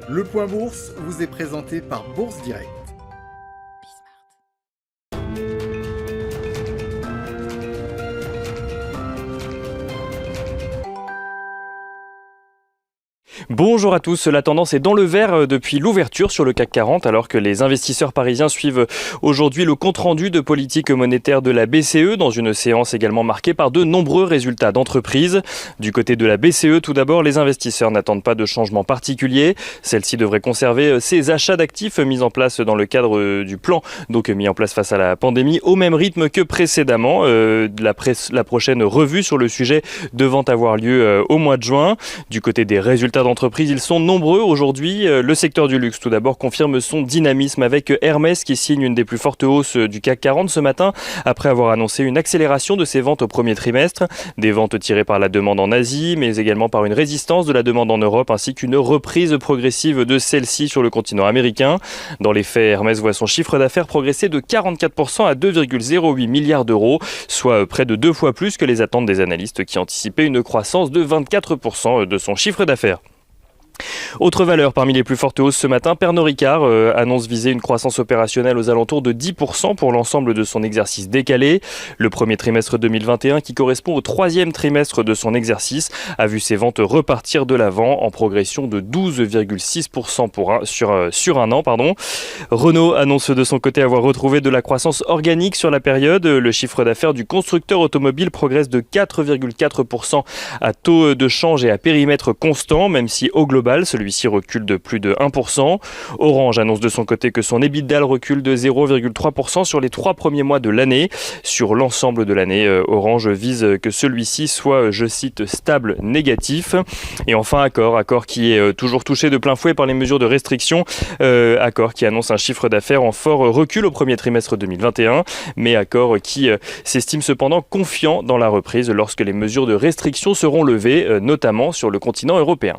Le Point Bourse vous est présenté par Bourse Direct. Bonjour à tous, la tendance est dans le vert depuis l'ouverture sur le CAC 40 alors que les investisseurs parisiens suivent aujourd'hui le compte-rendu de politique monétaire de la BCE dans une séance également marquée par de nombreux résultats d'entreprise. Du côté de la BCE, tout d'abord, les investisseurs n'attendent pas de changement particulier. Celle-ci devrait conserver ses achats d'actifs mis en place dans le cadre du plan mis en place face à la pandémie au même rythme que précédemment. La prochaine revue sur le sujet devant avoir lieu au mois de juin. Du côté des résultats d'entreprise, ils sont nombreux aujourd'hui. Le secteur du luxe, tout d'abord, confirme son dynamisme avec Hermès qui signe une des plus fortes hausses du CAC 40 ce matin après avoir annoncé une accélération de ses ventes au premier trimestre. Des ventes tirées par la demande en Asie, mais également par une résistance de la demande en Europe ainsi qu'une reprise progressive de celle-ci sur le continent américain. Dans les faits, Hermès voit son chiffre d'affaires progresser de 44% à 2,08 milliards d'euros, soit près de 2 fois plus que les attentes des analystes qui anticipaient une croissance de 24% de son chiffre d'affaires. Autre valeur parmi les plus fortes hausses ce matin, Pernod Ricard annonce viser une croissance opérationnelle aux alentours de 10% pour l'ensemble de son exercice décalé. Le premier trimestre 2021, qui correspond au troisième trimestre de son exercice, a vu ses ventes repartir de l'avant en progression de 12,6% sur un an. Renault annonce de son côté avoir retrouvé de la croissance organique sur la période. Le chiffre d'affaires du constructeur automobile progresse de 4,4% à taux de change et à périmètre constant, même si au global, celui-ci recule de plus de 1%. Orange annonce de son côté que son EBITDA recule de 0,3% sur les 3 premiers mois de l'année. Sur l'ensemble de l'année, Orange vise que celui-ci soit, je cite, stable négatif. Et enfin, Accor qui est toujours touché de plein fouet par les mesures de restriction. Accor qui annonce un chiffre d'affaires en fort recul au premier trimestre 2021. Mais Accor qui s'estime cependant confiant dans la reprise lorsque les mesures de restriction seront levées, notamment sur le continent européen.